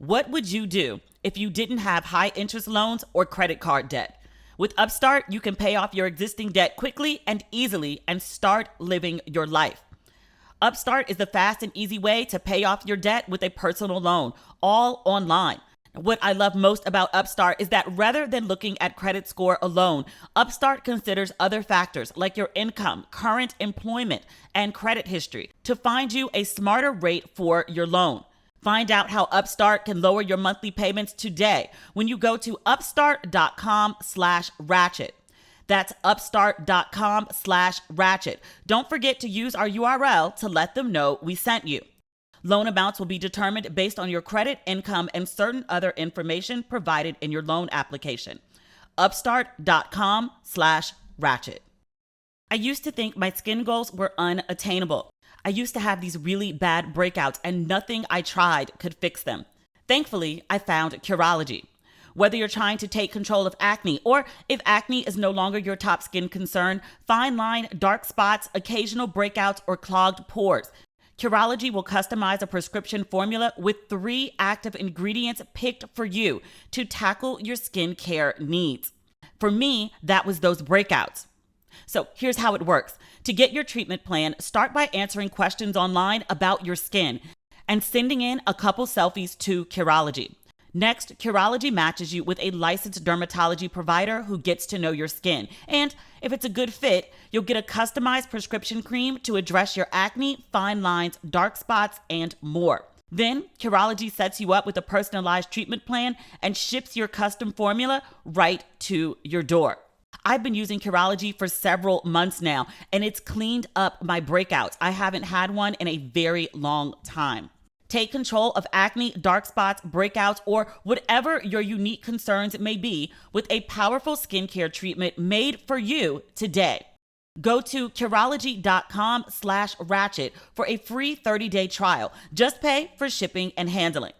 What would you do if you didn't have high interest loans or credit card debt? With Upstart, you can pay off your existing debt quickly and easily and start living your life. Upstart is the fast and easy way to pay off your debt with a personal loan, all online. What I love most about Upstart is that rather than looking at credit score alone, Upstart considers other factors like your income, current employment, and credit history to find you a smarter rate for your loan. Find out how Upstart can lower your monthly payments today when you go to upstart.com/ratchet. That's upstart.com/ratchet. Don't forget to use our URL to let them know we sent you. Loan amounts will be determined based on your credit, income, and certain other information provided in your loan application. Upstart.com/ratchet. I used to think my skin goals were unattainable. I used to have these really bad breakouts and nothing I tried could fix them. Thankfully, I found Curology. Whether you're trying to take control of acne or if acne is no longer your top skin concern, fine line, dark spots, occasional breakouts, or clogged pores, Curology will customize a prescription formula with 3 active ingredients picked for you to tackle your skincare needs. For me, that was those breakouts. So here's how it works. To get your treatment plan, start by answering questions online about your skin and sending in a couple selfies to Curology. Next, Curology matches you with a licensed dermatology provider who gets to know your skin. And if it's a good fit, you'll get a customized prescription cream to address your acne, fine lines, dark spots, and more. Then, Curology sets you up with a personalized treatment plan and ships your custom formula right to your door. I've been using Curology for several months now, and it's cleaned up my breakouts. I haven't had one in a very long time. Take control of acne, dark spots, breakouts, or whatever your unique concerns may be with a powerful skincare treatment made for you today. Go to Curology.com/ratchet for a free 30-day trial. Just pay for shipping and handling.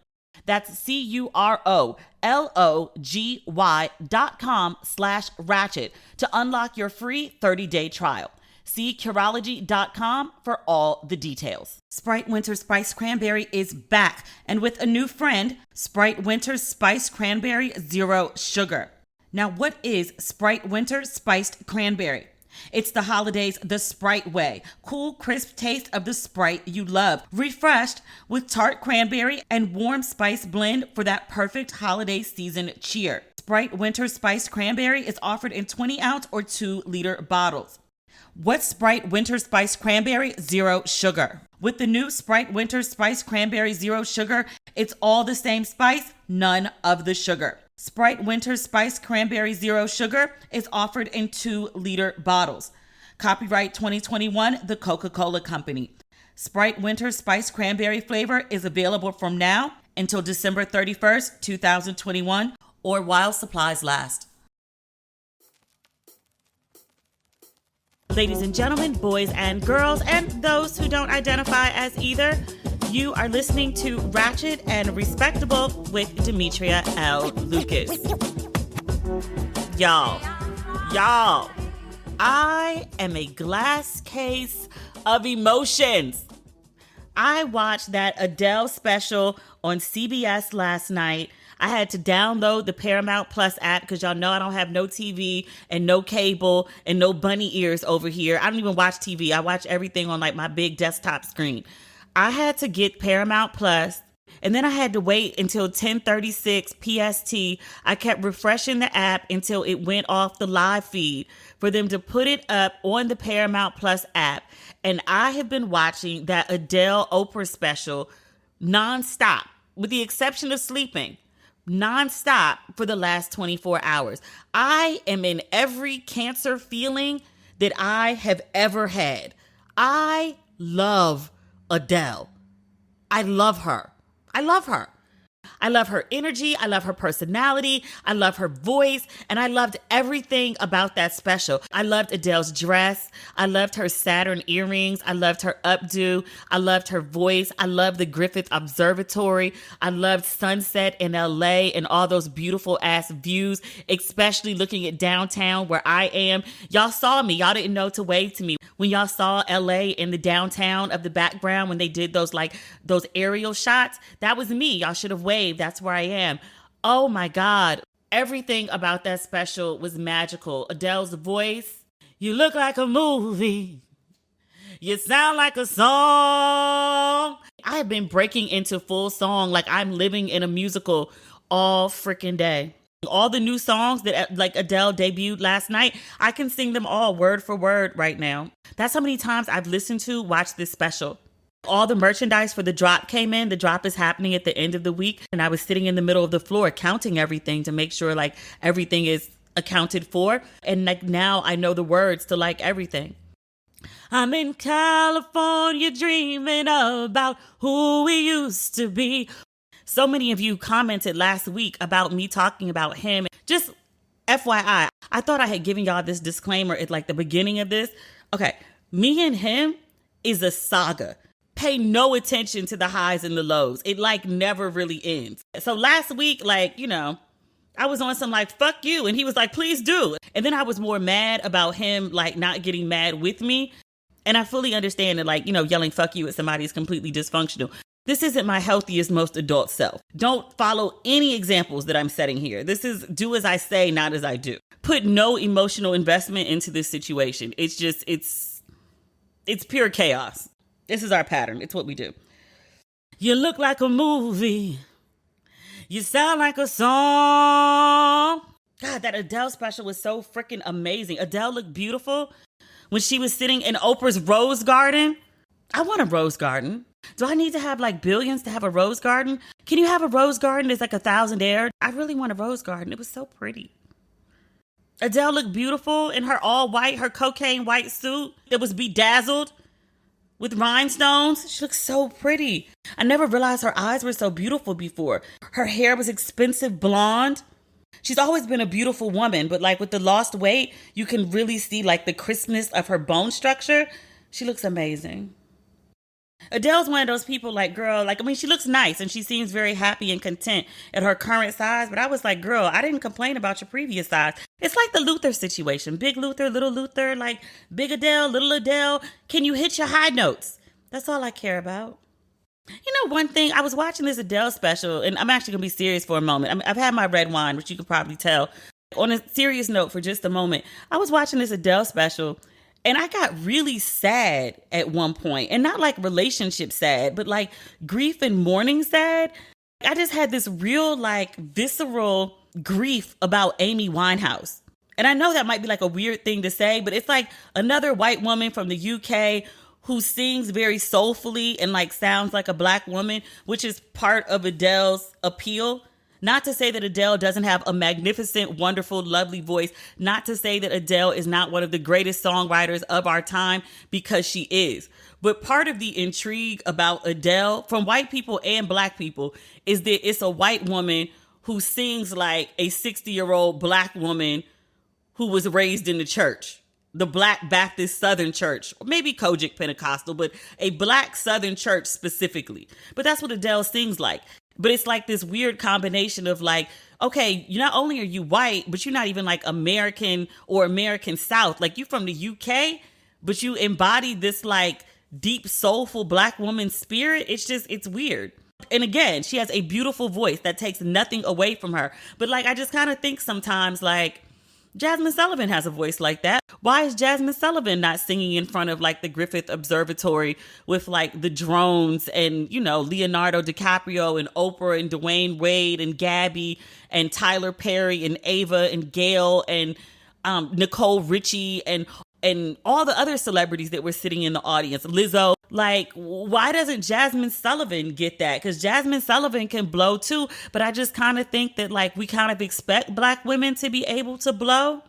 That's CUROLOGY.com/ratchet to unlock your free 30-day trial. See Curology.com for all the details. Sprite Winter Spiced Cranberry is back, and with a new friend, Sprite Winter Spiced Cranberry Zero Sugar. Now, what is Sprite Winter Spiced Cranberry? It's the holidays the Sprite way. Cool, crisp taste of the Sprite you love. Refreshed with tart cranberry and warm spice blend for that perfect holiday season cheer. Sprite Winter Spiced Cranberry is offered in 20-ounce or 2-liter bottles. What's Sprite Winter Spiced Cranberry Zero Sugar? With the new Sprite Winter Spiced Cranberry Zero Sugar, it's all the same spice, none of the sugar. Sprite Winter Spiced Cranberry Zero Sugar is offered in 2-liter bottles. Copyright 2021, The Coca-Cola Company. Sprite Winter Spiced Cranberry flavor is available from now until December 31st, 2021, or while supplies last. Ladies and gentlemen, boys and girls, and those who don't identify as either, you are listening to Ratchet and Respectable with Demetria L. Lucas. Y'all, I am a glass case of emotions. I watched that Adele special on CBS last night. I had to download the Paramount Plus app because y'all know I don't have no TV and no cable and no bunny ears over here. I don't even watch TV. I watch everything on like my big desktop screen. I had to get Paramount Plus, and then I had to wait until 10:36 PST. I kept refreshing the app until it went off the live feed for them to put it up on the Paramount Plus app. And I have been watching that Adele Oprah special nonstop, with the exception of sleeping, nonstop for the last 24 hours. I am in every cancer feeling that I have ever had. I love Adele. I love her. I love her. I love her energy. I love her personality. I love her voice. And I loved everything about that special. I loved Adele's dress. I loved her Saturn earrings. I loved her updo. I loved her voice. I loved the Griffith Observatory. I loved sunset in LA and all those beautiful ass views, especially looking at downtown where I am. Y'all saw me. Y'all didn't know to wave to me. When y'all saw LA in the downtown of the background when they did those aerial shots, that was me. Y'all should have waved. cave. That's where I am. Oh my God. Everything about that special was magical. Adele's voice. You look like a movie. You sound like a song. I have been breaking into full song like I'm living in a musical all freaking day. All the new songs that like Adele debuted last night, I can sing them all word for word right now. That's how many times I've listened to watch this special. All the merchandise for the drop came in. The drop is happening at the end of the week. And I was sitting in the middle of the floor counting everything to make sure like everything is accounted for. And like now I know the words to like everything. I'm in California dreaming about who we used to be. So many of you commented last week about me talking about him. Just FYI, I thought I had given y'all this disclaimer at like the beginning of this. Okay, me and him is a saga. Pay no attention to the highs and the lows. It like never really ends. So last week, like, you know, I was on some like, fuck you. And he was like, please do. And then I was more mad about him like not getting mad with me. And I fully understand that like, you know, yelling fuck you at somebody is completely dysfunctional. This isn't my healthiest, most adult self. Don't follow any examples that I'm setting here. This is do as I say, not as I do. Put no emotional investment into this situation. It's just, it's pure chaos. This is our pattern. It's what we do. You look like a movie. You sound like a song. God, that Adele special was so freaking amazing. Adele looked beautiful when she was sitting in Oprah's rose garden. I want a rose garden. Do I need to have like billions to have a rose garden? Can you have a rose garden that's like 1,000 acres? I really want a rose garden. It was so pretty. Adele looked beautiful in her all white, her cocaine white suit that was bedazzled with rhinestones. She looked so pretty. I never realized her eyes were so beautiful before. Her hair was expensive blonde. She's always been a beautiful woman, but like with the lost weight, you can really see like the crispness of her bone structure. She looks amazing. Adele's one of those people like, girl, like, I mean, she looks nice and she seems very happy and content at her current size. But I was like, girl, I didn't complain about your previous size. It's like the Luther situation. Big Luther, little Luther, like big Adele, little Adele. Can you hit your high notes? That's all I care about. You know, one thing, I was watching this Adele special, and I'm actually going to be serious for a moment. I've had my red wine, which you can probably tell. On a serious note for just a moment, I was watching this Adele special, and I got really sad at one point. And not like relationship sad, but like grief and mourning sad. I just had this real like visceral grief about Amy Winehouse. And I know that might be like a weird thing to say, but it's like another white woman from the UK who sings very soulfully and like sounds like a black woman, which is part of Adele's appeal. Not to say that Adele doesn't have a magnificent, wonderful, lovely voice. Not to say that Adele is not one of the greatest songwriters of our time, because she is. But part of the intrigue about Adele from white people and black people is that it's a white woman who sings like a 60-year-old black woman who was raised in the church. The Black Baptist Southern Church, or maybe Kojic Pentecostal, but a black Southern church specifically. But that's what Adele sings like. But it's like this weird combination of like, okay, not only are you white, but you're not even like American or American South. Like, you're from the UK, but you embody this like deep, soulful black woman spirit. It's weird. And again, she has a beautiful voice that takes nothing away from her. But like, I just kind of think sometimes like, Jasmine Sullivan has a voice like that. Why is Jasmine Sullivan not singing in front of like the Griffith Observatory with like the drones and, you know, Leonardo DiCaprio and Oprah and Dwayne Wade and Gabby and Tyler Perry and Ava and Gail and Nicole Richie and all the other celebrities that were sitting in the audience, Lizzo? Like, why doesn't Jasmine Sullivan get that? Because Jasmine Sullivan can blow too, but I just kind of think that like we kind of expect black women to be able to blow.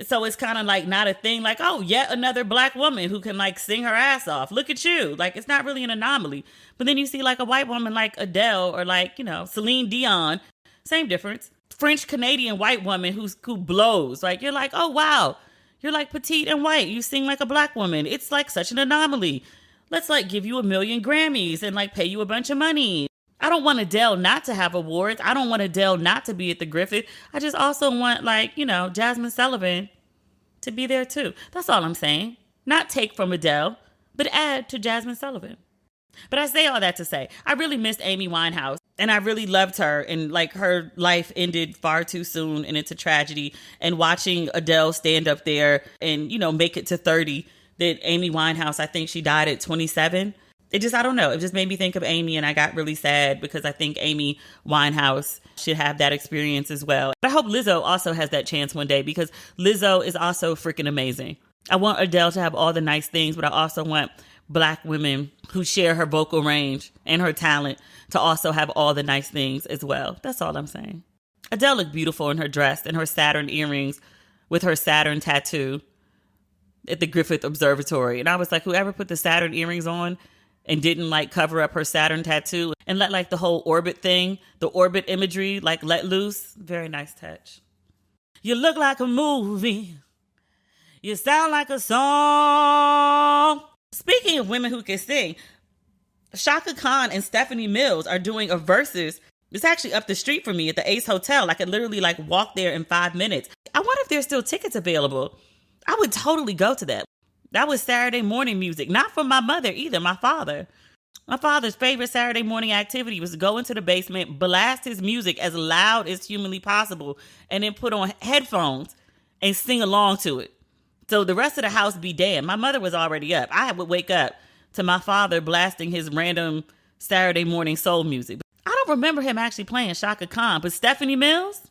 So it's kind of like not a thing like, oh, yet another black woman who can like sing her ass off. Look at you. Like, it's not really an anomaly. But then you see like a white woman like Adele or like, you know, Celine Dion, same difference. French Canadian white woman who blows. Like, you're like, oh, wow. You're like petite and white. You sing like a black woman. It's like such an anomaly. Let's like give you 1 million Grammys and like pay you a bunch of money. I don't want Adele not to have awards. I don't want Adele not to be at the Griffith. I just also want like, you know, Jasmine Sullivan to be there too. That's all I'm saying. Not take from Adele, but add to Jasmine Sullivan. But I say all that to say, I really missed Amy Winehouse. And I really loved her, and like her life ended far too soon and it's a tragedy. And watching Adele stand up there and, make it to 30, that Amy Winehouse, I think she died at 27. I don't know. It just made me think of Amy, and I got really sad because I think Amy Winehouse should have that experience as well. But I hope Lizzo also has that chance one day, because Lizzo is also freaking amazing. I want Adele to have all the nice things, but I also want Black women who share her vocal range and her talent to also have all the nice things as well. That's all I'm saying. Adele looked beautiful in her dress and her Saturn earrings with her Saturn tattoo at the Griffith Observatory. And I was like, whoever put the Saturn earrings on and didn't like cover up her Saturn tattoo and let like the whole orbit thing, the orbit imagery, like let loose. Very nice touch. You look like a movie. You sound like a song. Speaking of women who can sing, Shaka Khan and Stephanie Mills are doing a versus. It's actually up the street from me at the Ace Hotel. I could literally like walk there in 5 minutes. I wonder if there's still tickets available. I would totally go to that. That was Saturday morning music. Not for my mother either, my father. My father's favorite Saturday morning activity was to go into the basement, blast his music as loud as humanly possible, and then put on headphones and sing along to it. So the rest of the house be damned. My mother was already up. I would wake up to my father blasting his random Saturday morning soul music. I don't remember him actually playing Shaka Khan, but Stephanie Mills?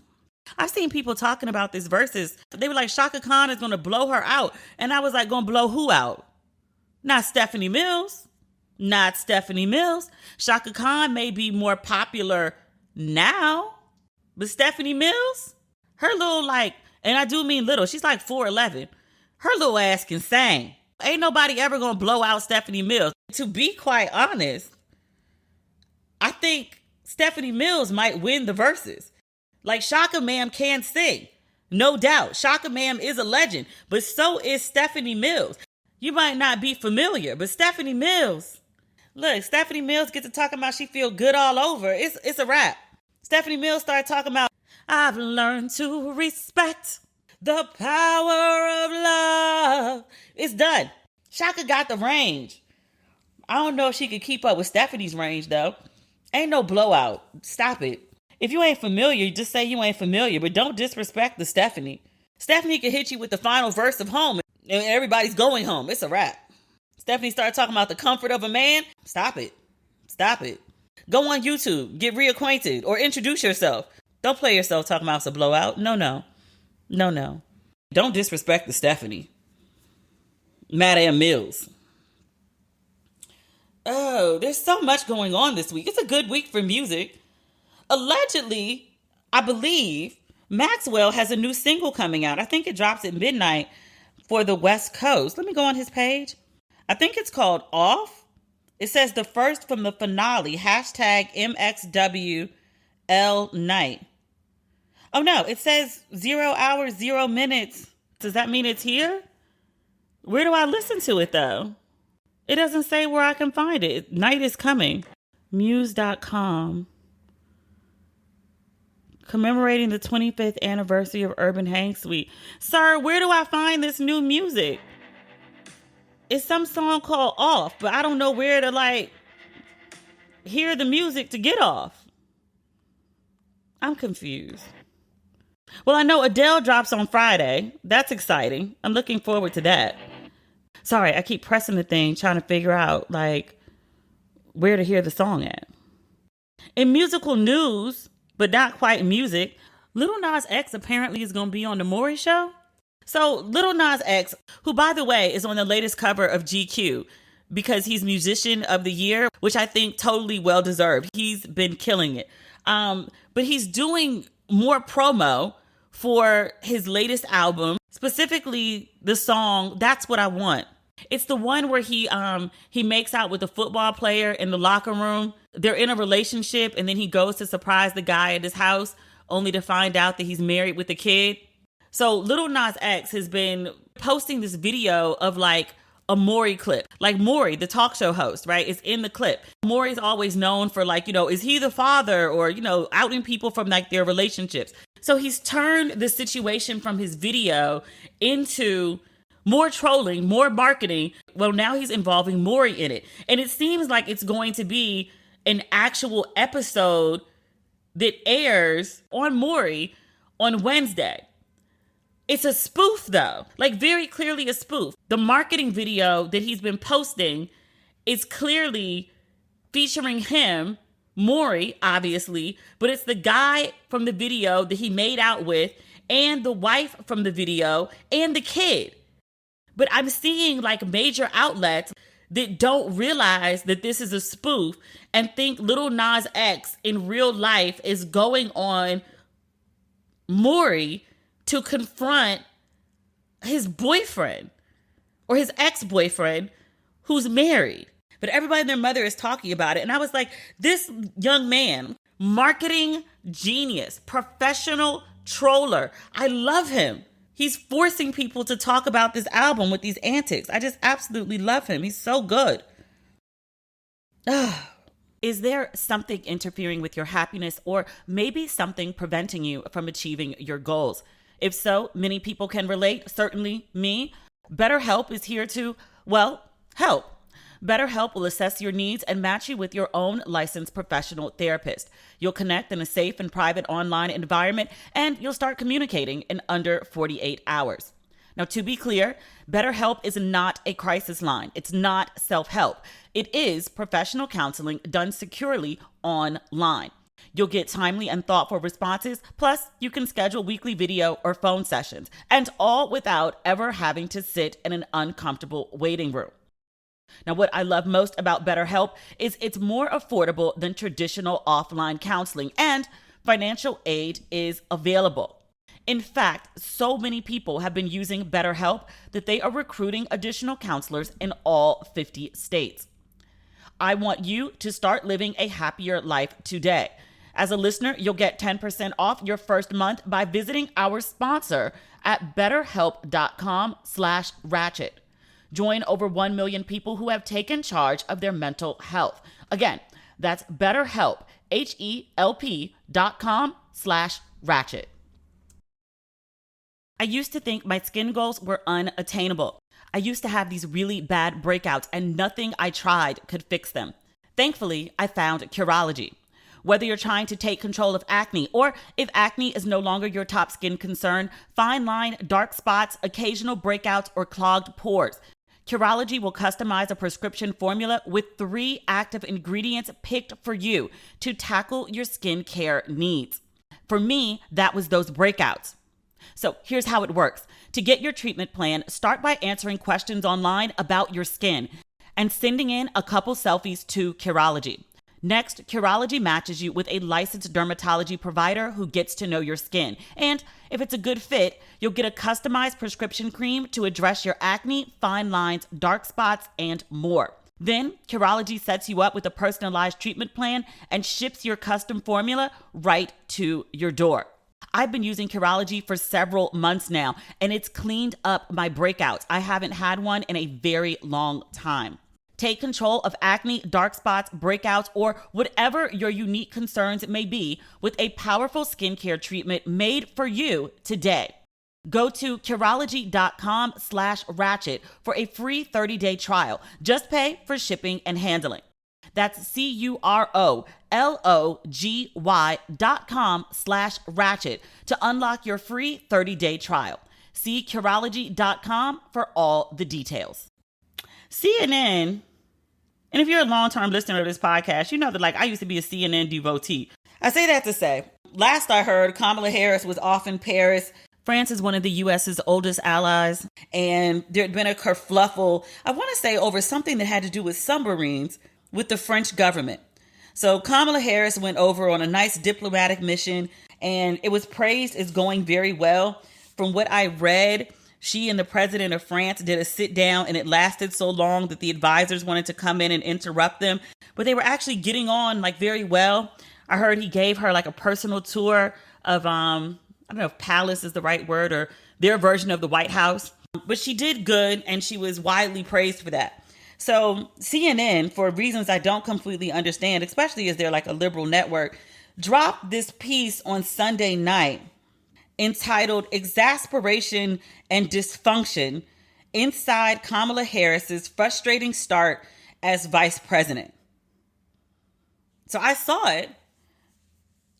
I've seen people talking about this versus. They were like, Shaka Khan is going to blow her out. And I was like, going to blow who out? Not Stephanie Mills. Not Stephanie Mills. Shaka Khan may be more popular now, but Stephanie Mills, her little like, and I do mean little, she's like 4'11". Her little ass can sing. Ain't nobody ever gonna blow out Stephanie Mills. To be quite honest, I think Stephanie Mills might win the verses. Like Shaka Ma'am can sing. No doubt. Shaka Ma'am is a legend, but so is Stephanie Mills. You might not be familiar, but Stephanie Mills. Look, Stephanie Mills gets to talking about she feel good all over. It's a wrap. Stephanie Mills started talking about, I've learned to respect the power of love. It's done. Shaka got the range. I don't know if she could keep up with Stephanie's range, though. Ain't no blowout. Stop it. If you ain't familiar, just say you ain't familiar, but don't disrespect the Stephanie. Stephanie can hit you with the final verse of Home, and everybody's going home. It's a wrap. Stephanie started talking about the comfort of a man. Stop it. Stop it. Go on YouTube. Get reacquainted or introduce yourself. Don't play yourself talking about it's a blowout. No. Don't disrespect the Stephanie. Madam Mills. Oh, there's so much going on this week. It's a good week for music. Allegedly, I believe, Maxwell has a new single coming out. I think it drops at midnight for the West Coast. Let me go on his page. I think it's called Off. It says the first from the finale, #MXWL night. Oh no, it says 0 hours, 0 minutes. Does that mean it's here? Where do I listen to it though? It doesn't say where I can find it. Night is coming. Muse.com. Commemorating the 25th anniversary of Urban Hang Suite. Sir, where do I find this new music? It's some song called Off, but I don't know where to hear the music to get off. I'm confused. Well, I know Adele drops on Friday. That's exciting. I'm looking forward to that. Sorry, I keep pressing the thing, trying to figure out where to hear the song at. In musical news, but not quite music, Lil Nas X apparently is going to be on the Maury Show. So Lil Nas X, who by the way is on the latest cover of GQ because he's Musician of the Year, which I think totally well deserved. He's been killing it. But he's doing more promo for his latest album, specifically the song That's What I Want. It's the one where he makes out with a football player in the locker room. They're in a relationship and then he goes to surprise the guy at his house only to find out that he's married with a kid. So Lil Nas X has been posting this video of a Maury clip. Like Maury, the talk show host, right, is in the clip. Maury's always known for is he the father or, outing people from their relationships. So he's turned the situation from his video into more trolling, more marketing. Well, now he's involving Maury in it. And it seems like it's going to be an actual episode that airs on Maury on Wednesday. It's a spoof though, like very clearly a spoof. The marketing video that he's been posting is clearly featuring him, Maury, obviously, but it's the guy from the video that he made out with and the wife from the video and the kid. But I'm seeing like major outlets that don't realize that this is a spoof and think Lil Nas X in real life is going on Maury to confront his boyfriend or his ex-boyfriend who's married. But everybody and their mother is talking about it. And I was like, this young man, marketing genius, professional troller. I love him. He's forcing people to talk about this album with these antics. I just absolutely love him. He's so good. Is there something interfering with your happiness or maybe something preventing you from achieving your goals? If so, many people can relate, certainly me. BetterHelp is here to, well, help. BetterHelp will assess your needs and match you with your own licensed professional therapist. You'll connect in a safe and private online environment, and you'll start communicating in under 48 hours. Now, to be clear, BetterHelp is not a crisis line. It's not self-help. It is professional counseling done securely online. You'll get timely and thoughtful responses, plus you can schedule weekly video or phone sessions, and all without ever having to sit in an uncomfortable waiting room. Now, what I love most about BetterHelp is it's more affordable than traditional offline counseling, and financial aid is available. In fact, so many people have been using BetterHelp that they are recruiting additional counselors in all 50 states. I want you to start living a happier life today. As a listener, you'll get 10% off your first month by visiting our sponsor at betterhelp.com/ratchet. Join over 1 million people who have taken charge of their mental health. Again, that's BetterHelp, HELP.com/ratchet. I used to think my skin goals were unattainable. I used to have these really bad breakouts and nothing I tried could fix them. Thankfully, I found Curology. Whether you're trying to take control of acne or if acne is no longer your top skin concern, fine line, dark spots, occasional breakouts, or clogged pores, Curology will customize a prescription formula with 3 active ingredients picked for you to tackle your skincare needs. For me, that was those breakouts. So here's how it works. To get your treatment plan, start by answering questions online about your skin and sending in a couple selfies to Curology. Next, Curology matches you with a licensed dermatology provider who gets to know your skin. And if it's a good fit, you'll get a customized prescription cream to address your acne, fine lines, dark spots, and more. Then, Curology sets you up with a personalized treatment plan and ships your custom formula right to your door. I've been using Curology for several months now, and it's cleaned up my breakouts. I haven't had one in a very long time. Take control of acne, dark spots, breakouts, or whatever your unique concerns may be with a powerful skincare treatment made for you today. Go to Curology.com/ratchet for a free 30-day trial. Just pay for shipping and handling. That's CUROLOGY.com/ratchet to unlock your free 30-day trial. See Curology.com for all the details. CNN, and if you're a long-term listener to this podcast, you know that I used to be a CNN devotee. I say that to say, last I heard, Kamala Harris was off in Paris. France is one of the U.S.'s oldest allies, and there had been a kerfluffle, I want to say, over something that had to do with submarines with the French government. So Kamala Harris went over on a nice diplomatic mission, and it was praised as going very well. From what I read, she and the president of France did a sit down, and it lasted so long that the advisors wanted to come in and interrupt them, but they were actually getting on very well. I heard he gave her a personal tour of, I don't know if palace is the right word, or their version of the White House, but she did good, and she was widely praised for that. So CNN, for reasons I don't completely understand, especially as they're a liberal network, dropped this piece on Sunday night entitled Exasperation and Dysfunction Inside Kamala Harris's Frustrating Start as Vice President. So I saw it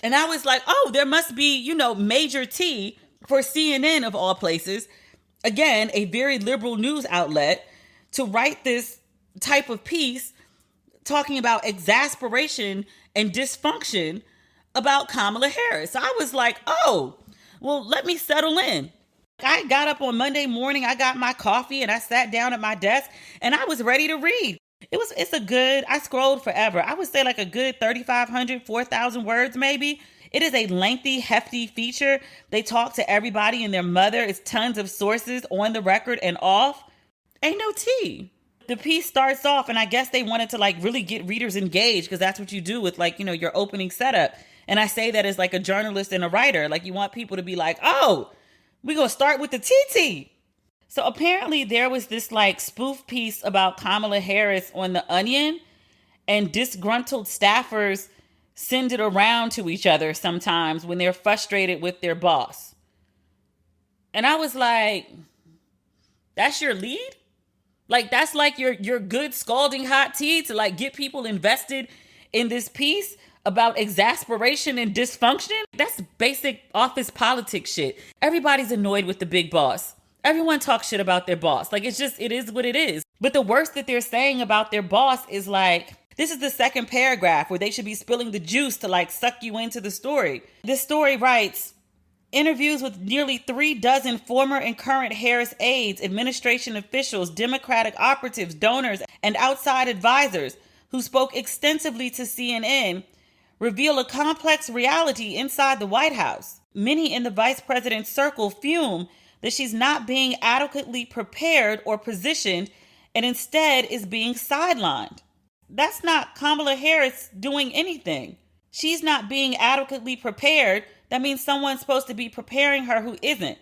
and I was like, oh, there must be, major T for CNN of all places. Again, a very liberal news outlet to write this type of piece talking about exasperation and dysfunction about Kamala Harris. So I was like, oh, well, let me settle in. I got up on Monday morning, I got my coffee and I sat down at my desk and I was ready to read. I scrolled forever. I would say like a good 3,500, 4,000 words maybe. It is a lengthy, hefty feature. They talk to everybody and their mother. It's tons of sources on the record and off. Ain't no tea. The piece starts off, and I guess they wanted to like really get readers engaged because that's what you do with like, your opening setup. And I say that as like a journalist and a writer. Like you want people to be like, oh, we're going to start with the TT. So apparently there was this like spoof piece about Kamala Harris on The Onion, and disgruntled staffers send it around to each other sometimes when they're frustrated with their boss. And I was like, that's your lead? Like, that's like your good scalding hot tea to like get people invested in this piece about exasperation and dysfunction? That's basic office politics shit. Everybody's annoyed with the big boss. Everyone talks shit about their boss. Like, it is what it is. But the worst that they're saying about their boss is like, this is the second paragraph where they should be spilling the juice to like suck you into the story. This story writes, interviews with nearly 36 former and current Harris aides, administration officials, Democratic operatives, donors, and outside advisors who spoke extensively to CNN reveal a complex reality inside the White House. Many in the vice president's circle fume that she's not being adequately prepared or positioned and instead is being sidelined. That's not Kamala Harris doing anything. She's not being adequately prepared. That means someone's supposed to be preparing her who isn't.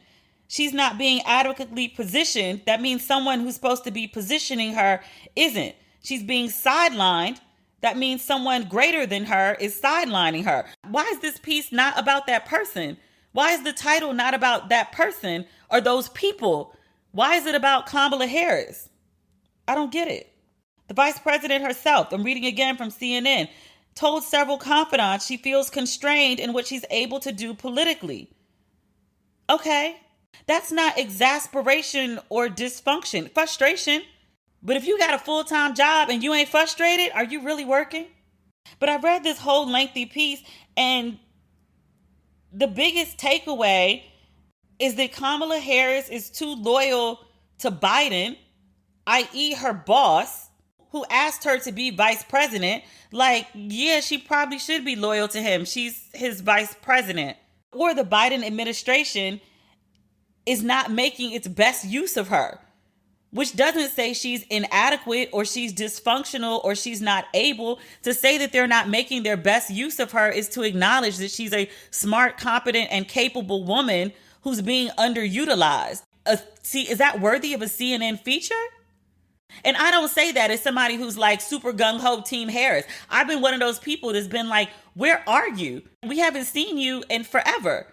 She's not being adequately positioned. That means someone who's supposed to be positioning her isn't. She's being sidelined. That means someone greater than her is sidelining her. Why is this piece not about that person? Why is the title not about that person or those people? Why is it about Kamala Harris? I don't get it. The vice president herself, I'm reading again from CNN, told several confidants she feels constrained in what she's able to do politically. Okay, that's not exasperation or dysfunction, frustration. But if you got a full-time job and you ain't frustrated, are you really working? But I read this whole lengthy piece, and the biggest takeaway is that Kamala Harris is too loyal to Biden, i.e. her boss, who asked her to be vice president. Like, yeah, she probably should be loyal to him. She's his vice president. Or the Biden administration is not making its best use of her, which doesn't say she's inadequate or she's dysfunctional or she's not able. To say that they're not making their best use of her is to acknowledge that she's a smart, competent, and capable woman who's being underutilized. Is that worthy of a CNN feature? And I don't say that as somebody who's like super gung-ho Team Harris. I've been one of those people that's been like, where are you? We haven't seen you in forever.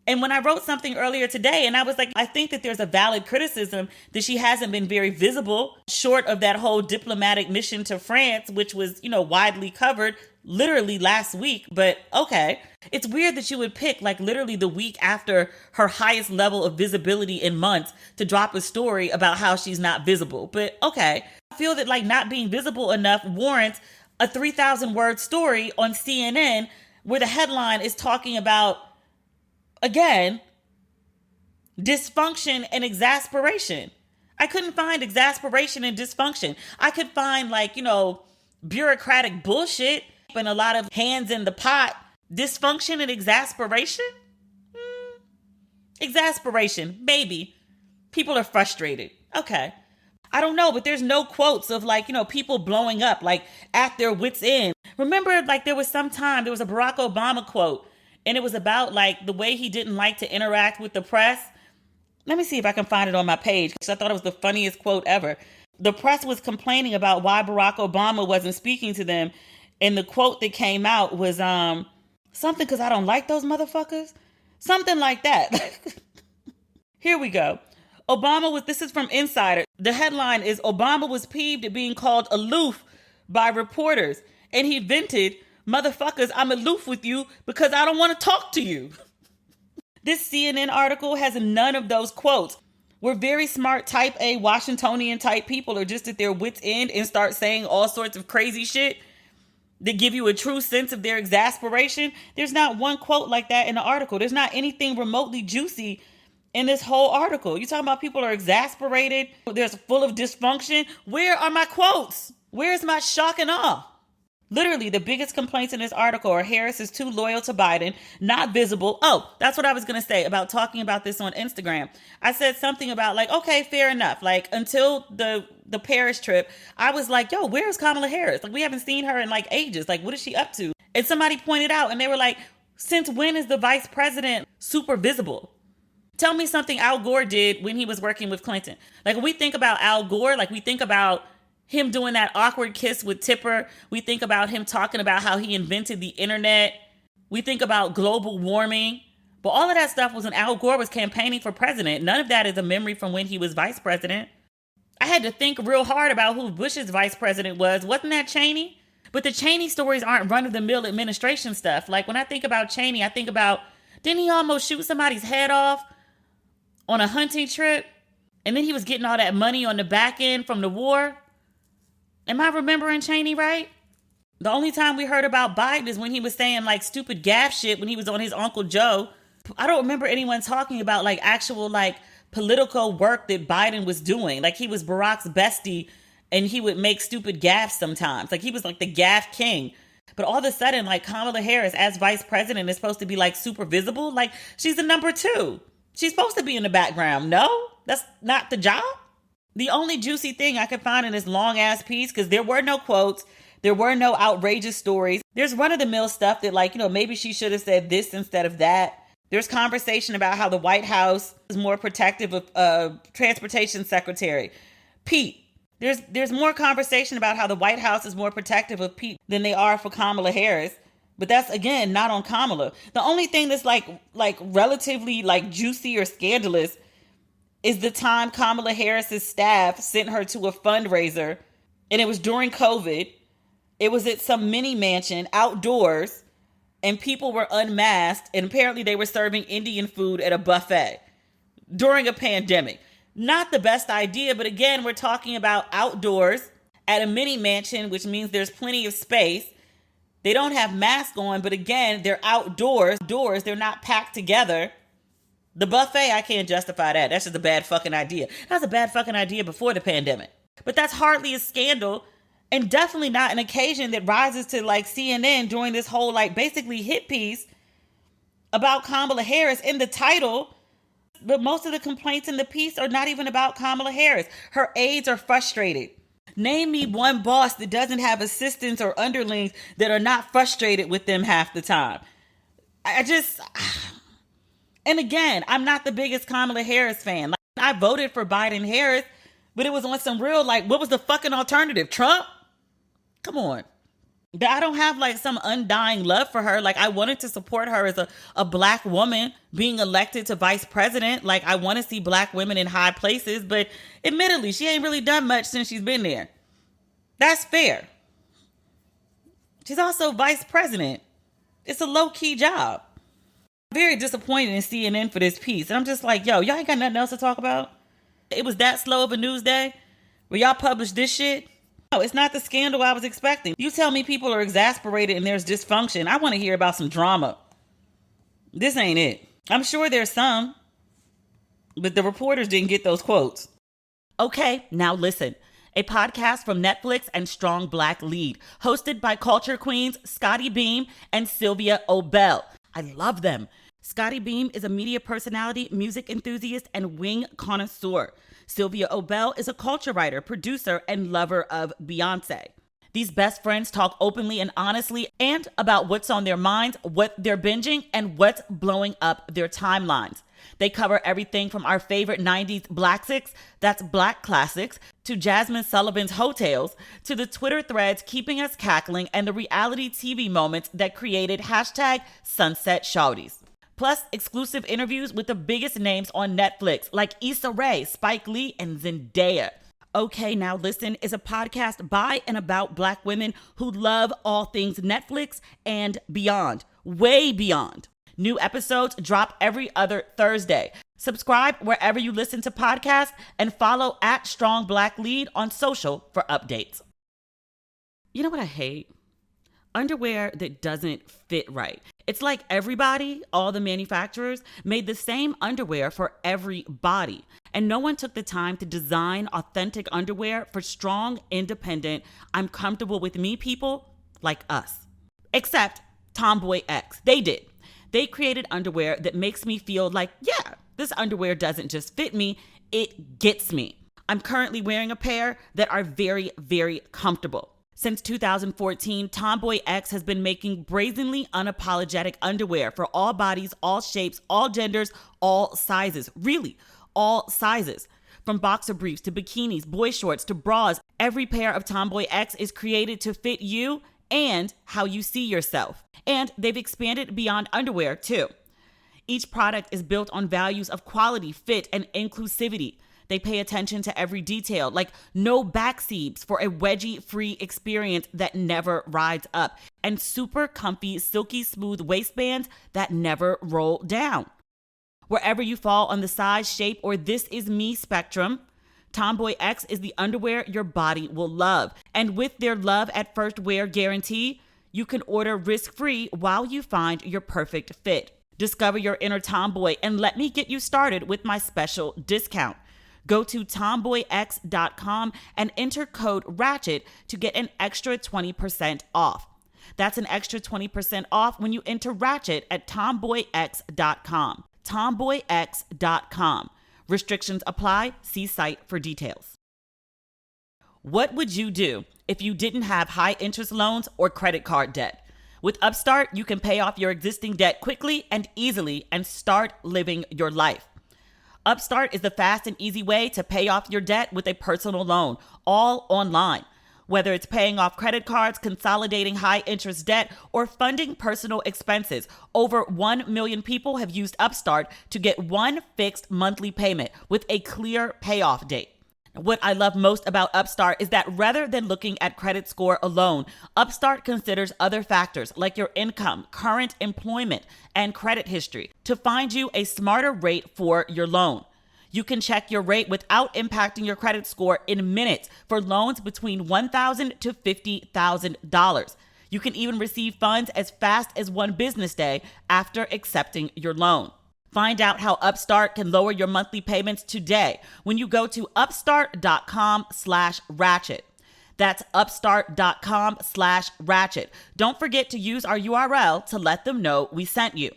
And when I wrote something earlier today, and I was like, I think that there's a valid criticism that she hasn't been very visible, short of that whole diplomatic mission to France, which was, widely covered literally last week. But okay, it's weird that you would pick like literally the week after her highest level of visibility in months to drop a story about how she's not visible. But okay, I feel that like not being visible enough warrants a 3,000 word story on CNN where the headline is talking about, again, dysfunction and exasperation. I couldn't find exasperation and dysfunction. I could find bureaucratic bullshit and a lot of hands in the pot. Dysfunction and exasperation? Exasperation, maybe. People are frustrated. Okay. I don't know, but there's no quotes of people blowing up at their wits' end. Remember, there was a Barack Obama quote, and it was about the way he didn't like to interact with the press. Let me see if I can find it on my page, because I thought it was the funniest quote ever. The press was complaining about why Barack Obama wasn't speaking to them. And the quote that came out was something because I don't like those motherfuckers. Something like that. Here we go. This is from Insider. The headline is, Obama was peeved at being called aloof by reporters. And he vented Motherfuckers, I'm aloof with you because I don't want to talk to you. This CNN article has none of those quotes. We're very smart type A Washingtonian type people are just at their wits' end and start saying all sorts of crazy shit that give you a true sense of their exasperation. There's not one quote like that in the article. There's not anything remotely juicy in this whole article. You talking about people are exasperated, there's full of dysfunction. Where are my quotes? Where's my shock and awe? Literally, the biggest complaints in this article are Harris is too loyal to Biden, not visible. Oh, that's what I was going to say about talking about this on Instagram. I said something about like, okay, fair enough. Like until the Paris trip, I was like, yo, where's Kamala Harris? Like we haven't seen her in like ages. Like what is she up to? And somebody pointed out and they were like, since when is the vice president super visible? Tell me something Al Gore did when he was working with Clinton. Like when we think about Al Gore, like we think about him doing that awkward kiss with Tipper. We think about him talking about how he invented the internet. We think about global warming. But all of that stuff was when Al Gore was campaigning for president. None of that is a memory from when he was vice president. I had to think real hard about who Bush's vice president was. Wasn't that Cheney? But the Cheney stories aren't run-of-the-mill administration stuff. Like when I think about Cheney, I think about, didn't he almost shoot somebody's head off on a hunting trip? And then he was getting all that money on the back end from the war. Am I remembering Cheney right? The only time we heard about Biden is when he was saying like stupid gaffe shit when he was on his Uncle Joe. I don't remember anyone talking about like actual like political work that Biden was doing. Like he was Barack's bestie and he would make stupid gaffes sometimes. Like he was like the gaffe king. But all of a sudden like Kamala Harris as vice president is supposed to be like super visible. Like she's the number 2. She's supposed to be in the background. No, that's not the job. The only juicy thing I could find in this long ass piece, because there were no quotes, there were no outrageous stories. There's run-of-the-mill stuff that like, maybe she should have said this instead of that. There's conversation about how the White House is more protective of transportation secretary Pete. There's more conversation about how the White House is more protective of Pete than they are for Kamala Harris. But that's, again, not on Kamala. The only thing that's like relatively like juicy or scandalous is the time Kamala Harris's staff sent her to a fundraiser, and it was during COVID. It was at some mini mansion outdoors, and people were unmasked, and apparently they were serving Indian food at a buffet during a pandemic. Not the best idea, but again, we're talking about outdoors at a mini mansion, which means there's plenty of space. They don't have masks on, but again, they're outdoors. They're not packed together. The buffet, I can't justify that. That's just a bad fucking idea. That was a bad fucking idea before the pandemic. But that's hardly a scandal and definitely not an occasion that rises to like CNN during this whole like basically hit piece about Kamala Harris in the title. But most of the complaints in the piece are not even about Kamala Harris. Her aides are frustrated. Name me one boss that doesn't have assistants or underlings that are not frustrated with them half the time. And again, I'm not the biggest Kamala Harris fan. Like, I voted for Biden Harris, but it was on some real, like, what was the fucking alternative? Trump? Come on. I don't have like some undying love for her. Like I wanted to support her as a black woman being elected to vice president. Like I want to see black women in high places, but admittedly, she ain't really done much since she's been there. That's fair. She's also vice president. It's a low-key job. Very disappointed in CNN for this piece. And I'm just like, yo, y'all ain't got nothing else to talk about? It was that slow of a news day where y'all published this shit? No, it's not the scandal I was expecting. You tell me people are exasperated and there's dysfunction. I want to hear about some drama. This ain't it. I'm sure there's some, but the reporters didn't get those quotes. Okay, now listen. A podcast from Netflix and Strong Black Lead, hosted by culture queens Scotty Beam and Sylvia Obell. I love them. Scotty Beam is a media personality, music enthusiast, and wing connoisseur. Sylvia Obell is a culture writer, producer, and lover of Beyonce. These best friends talk openly and honestly and about what's on their minds, what they're binging, and what's blowing up their timelines. They cover everything from our favorite 90s Black Six, that's Black Classics, to Jasmine Sullivan's Hotels, to the Twitter threads keeping us cackling and the reality TV moments that created #SunsetShawties. Plus, exclusive interviews with the biggest names on Netflix like Issa Rae, Spike Lee, and Zendaya. Okay, Now Listen is a podcast by and about Black women who love all things Netflix and beyond, way beyond. New episodes drop every other Thursday. Subscribe wherever you listen to podcasts and follow at Strong Black Lead on social for updates. You know what I hate? Underwear that doesn't fit right. It's like everybody, all the manufacturers, made the same underwear for every body. And no one took the time to design authentic underwear for strong, independent, I'm comfortable with me people like us. Except Tomboy X. They did. They created underwear that makes me feel like, yeah, this underwear doesn't just fit me, it gets me. I'm currently wearing a pair that are very, very comfortable. Since 2014, Tomboy X has been making brazenly unapologetic underwear for all bodies, all shapes, all genders, all sizes. Really, all sizes. From boxer briefs to bikinis, boy shorts to bras, every pair of Tomboy X is created to fit you and how you see yourself. And they've expanded beyond underwear, too. Each product is built on values of quality, fit, and inclusivity. They pay attention to every detail, like no back seams for a wedgie-free experience that never rides up, and super comfy, silky smooth waistbands that never roll down. Wherever you fall on the size, shape, or this is me spectrum, Tomboy X is the underwear your body will love. And with their love at first wear guarantee, you can order risk-free while you find your perfect fit. Discover your inner tomboy and let me get you started with my special discount. Go to tomboyx.com and enter code RATCHET to get an extra 20% off. That's an extra 20% off when you enter RATCHET at tomboyx.com. tomboyx.com. Restrictions apply. See site for details. What would you do if you didn't have high interest loans or credit card debt? With Upstart, you can pay off your existing debt quickly and easily and start living your life. Upstart is the fast and easy way to pay off your debt with a personal loan, all online. Whether it's paying off credit cards, consolidating high-interest debt, or funding personal expenses, over 1 million people have used Upstart to get one fixed monthly payment with a clear payoff date. What I love most about Upstart is that rather than looking at credit score alone, Upstart considers other factors like your income, current employment, and credit history to find you a smarter rate for your loan. You can check your rate without impacting your credit score in minutes for loans between $1,000 to $50,000. You can even receive funds as fast as one business day after accepting your loan. Find out how Upstart can lower your monthly payments today when you go to upstart.com/ratchet. That's upstart.com/ratchet. Don't forget to use our URL to let them know we sent you.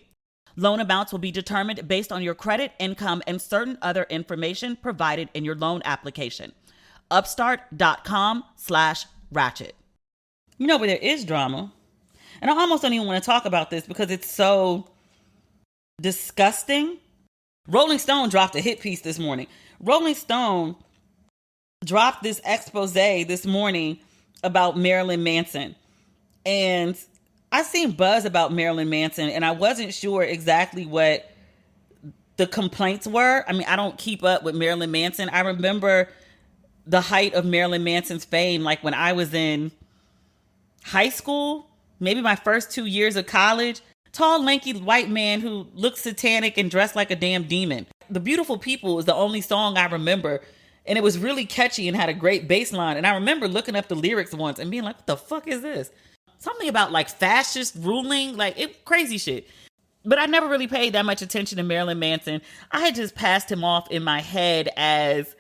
Loan amounts will be determined based on your credit, income, and certain other information provided in your loan application. Upstart.com/ratchet. You know, but there is drama. And I almost don't even want to talk about this because it's so disgusting. Rolling Stone dropped a hit piece this morning. Rolling Stone dropped this expose this morning about Marilyn Manson. And I seen buzz about Marilyn Manson and I wasn't sure exactly what the complaints were. I mean, I don't keep up with Marilyn Manson. I remember the height of Marilyn Manson's fame, like when I was in high school, maybe my first 2 years of college. Tall, lanky white man who looked satanic and dressed like a damn demon. The Beautiful People is the only song I remember. And it was really catchy and had a great bass line. And I remember looking up the lyrics once and being like, what the fuck is this? Something about like fascist ruling, like crazy shit. But I never really paid that much attention to Marilyn Manson. I had just passed him off in my head as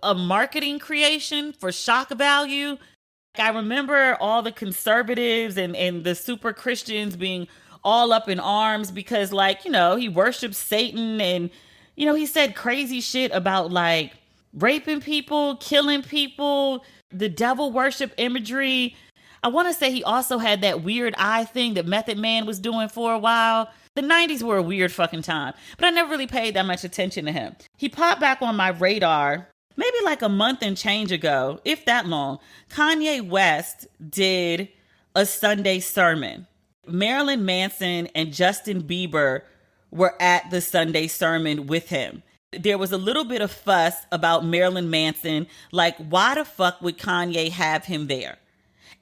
a marketing creation for shock value. I remember all the conservatives and the super Christians being all up in arms because, like, you know, he worships Satan and, you know, he said crazy shit about like raping people, killing people, the devil worship imagery. I want to say he also had that weird eye thing that Method Man was doing for a while. The 90s were a weird fucking time, but I never really paid that much attention to him. He popped back on my radar maybe like a month and change ago, if that long. Kanye West did a Sunday sermon. Marilyn Manson and Justin Bieber were at the Sunday sermon with him. There was a little bit of fuss about Marilyn Manson. Like, why the fuck would Kanye have him there?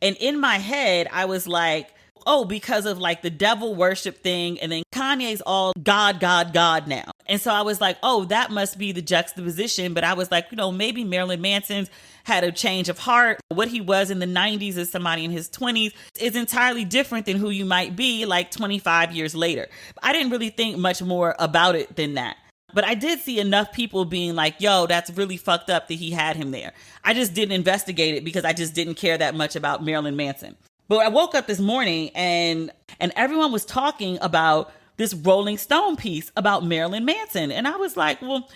And in my head, I was like, oh, because of like the devil worship thing. And then Kanye's all God, God, God now. And so I was like, oh, that must be the juxtaposition. But I was like, maybe Marilyn Manson's had a change of heart. What he was in the 90s as somebody in his 20s is entirely different than who you might be like 25 years later. I didn't really think much more about it than that. But I did see enough people being like, yo, that's really fucked up that he had him there. I just didn't investigate it because I just didn't care that much about Marilyn Manson. But I woke up this morning and everyone was talking about this Rolling Stone piece about Marilyn Manson. And I was like, well,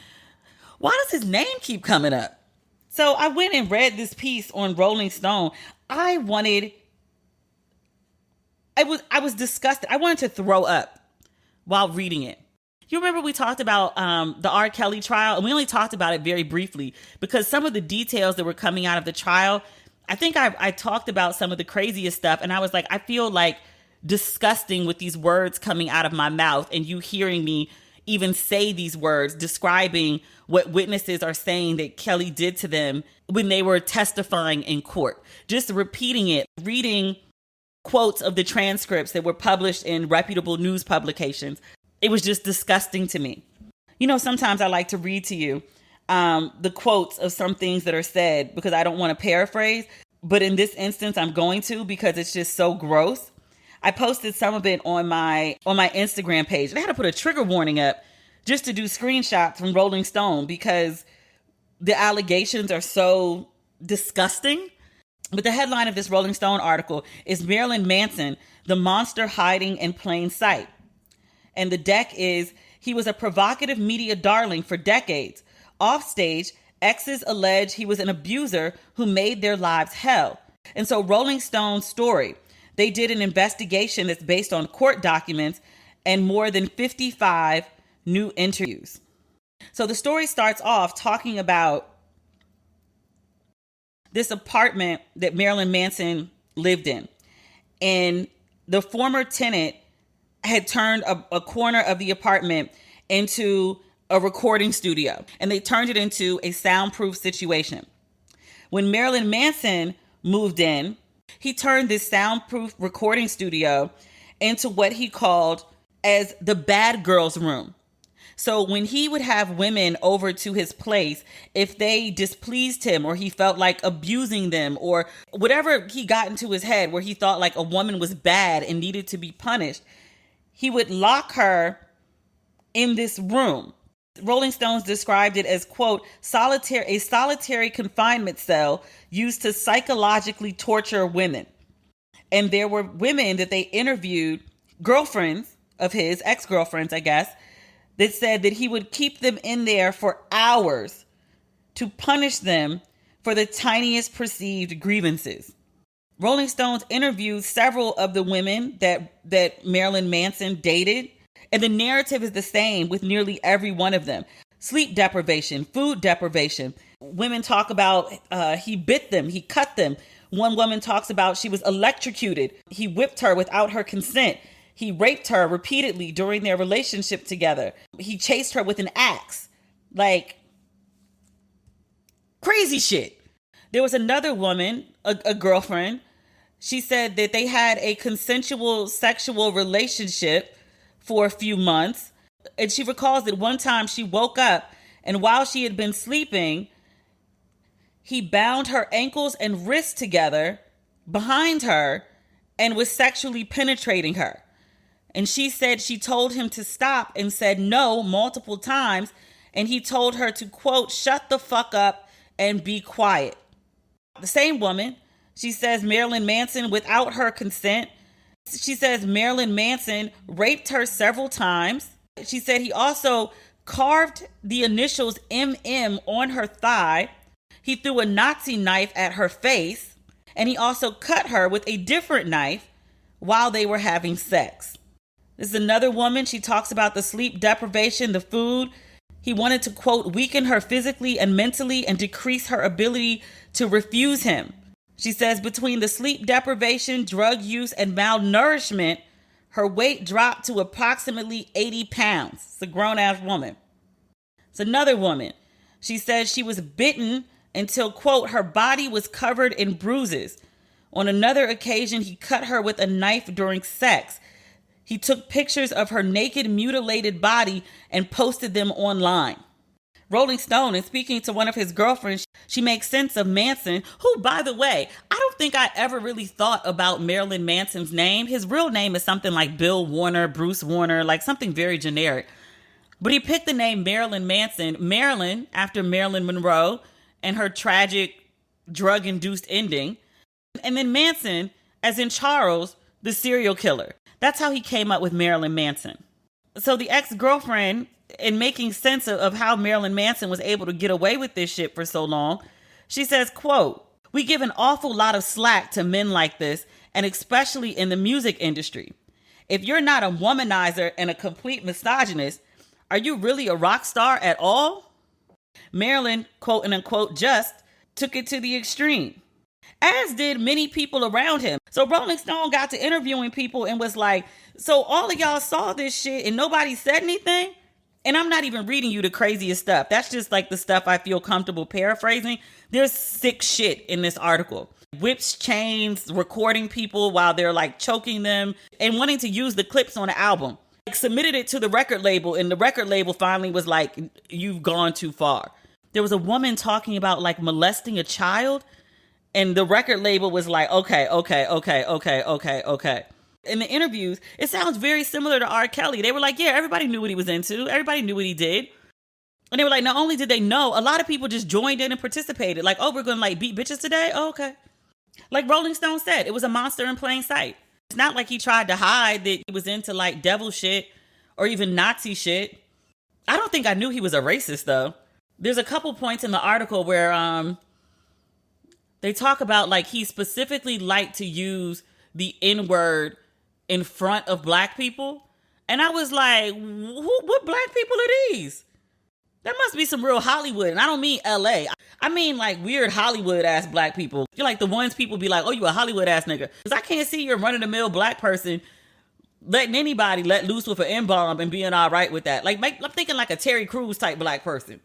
why does his name keep coming up? So I went and read this piece on Rolling Stone. I was disgusted. I wanted to throw up while reading it. You remember we talked about the R. Kelly trial, and we only talked about it very briefly because some of the details that were coming out of the trial, I think I talked about some of the craziest stuff, and I was like, I feel like disgusting with these words coming out of my mouth and you hearing me even say these words describing what witnesses are saying that Kelly did to them when they were testifying in court. Just repeating it, reading quotes of the transcripts that were published in reputable news publications. It was just disgusting to me. Sometimes I like to read to you the quotes of some things that are said because I don't want to paraphrase. But in this instance, I'm going to because it's just so gross. I posted some of it on my Instagram page. And I had to put a trigger warning up just to do screenshots from Rolling Stone because the allegations are so disgusting. But the headline of this Rolling Stone article is Marilyn Manson, the monster hiding in plain sight. And the deck is, he was a provocative media darling for decades. Offstage, exes allege he was an abuser who made their lives hell. And so Rolling Stone's story, they did an investigation that's based on court documents and more than 55 new interviews. So the story starts off talking about this apartment that Marilyn Manson lived in. And the former tenant had turned a corner of the apartment into a recording studio, and they turned it into a soundproof situation. When Marilyn Manson moved in, he turned this soundproof recording studio into what he called as the bad girl's room. So when he would have women over to his place, if they displeased him or he felt like abusing them or whatever he got into his head where he thought like a woman was bad and needed to be punished, he would lock her in this room. Rolling Stones described it as, quote, a solitary confinement cell used to psychologically torture women. And there were women that they interviewed, girlfriends of his, ex-girlfriends, I guess, that said that he would keep them in there for hours to punish them for the tiniest perceived grievances. Rolling Stones interviewed several of the women that Marilyn Manson dated, and the narrative is the same with nearly every one of them. Sleep deprivation, food deprivation. Women talk about he bit them, he cut them. One woman talks about she was electrocuted. He whipped her without her consent. He raped her repeatedly during their relationship together. He chased her with an axe. Like, crazy shit. There was another woman, a girlfriend. She said that they had a consensual sexual relationship for a few months. And she recalls that one time she woke up and while she had been sleeping, he bound her ankles and wrists together behind her and was sexually penetrating her. And she said she told him to stop and said no multiple times. And he told her to, quote, shut the fuck up and be quiet. The same woman, she says Marilyn Manson, without her consent, she says Marilyn Manson raped her several times. She said he also carved the initials MM on her thigh. He threw a Nazi knife at her face. And he also cut her with a different knife while they were having sex. This is another woman. She talks about the sleep deprivation, the food. He wanted to, quote, weaken her physically and mentally and decrease her ability to refuse him. She says between the sleep deprivation, drug use, and malnourishment, her weight dropped to approximately 80 pounds. It's a grown-ass woman. It's another woman. She says she was bitten until, quote, her body was covered in bruises. On another occasion, he cut her with a knife during sex. He took pictures of her naked, mutilated body and posted them online. Rolling Stone, in speaking to one of his girlfriends, she makes sense of Manson, who, by the way, I don't think I ever really thought about Marilyn Manson's name. His real name is something like Bill Warner, Bruce Warner, like something very generic. But he picked the name Marilyn Manson, Marilyn after Marilyn Monroe and her tragic drug-induced ending. And then Manson, as in Charles, the serial killer. That's how he came up with Marilyn Manson. So the ex-girlfriend, in making sense of how Marilyn Manson was able to get away with this shit for so long, she says, quote, "We give an awful lot of slack to men like this, and especially in the music industry. If you're not a womanizer and a complete misogynist, are you really a rock star at all?" Marilyn, quote and unquote, just took it to the extreme, as did many people around him. So Rolling Stone got to interviewing people and was like, so all of y'all saw this shit and nobody said anything? And I'm not even reading you the craziest stuff. That's just like the stuff I feel comfortable paraphrasing. There's sick shit in this article. Whips, chains, recording people while they're like choking them and wanting to use the clips on the album. Like, submitted it to the record label and the record label finally was like, you've gone too far. There was a woman talking about like molesting a child and the record label was like, okay. In the interviews, it sounds very similar to R. Kelly. They were like, yeah, everybody knew what he was into. Everybody knew what he did. And they were like, not only did they know, a lot of people just joined in and participated. Like, oh, we're going to like beat bitches today? Oh, okay. Like Rolling Stone said, it was a monster in plain sight. It's not like he tried to hide that he was into like devil shit or even Nazi shit. I don't think I knew he was a racist though. There's a couple points in the article where they talk about like he specifically liked to use the N-word in front of black people. And I was like, what black people are these? That must be some real Hollywood. And I don't mean LA. I mean like weird Hollywood ass black people. You're like the ones people be like, oh, you a Hollywood ass nigga. Because I can't see your run-of-the-mill black person letting anybody let loose with an N-bomb and being all right with that. Like I'm thinking like a Terry Crews type black person.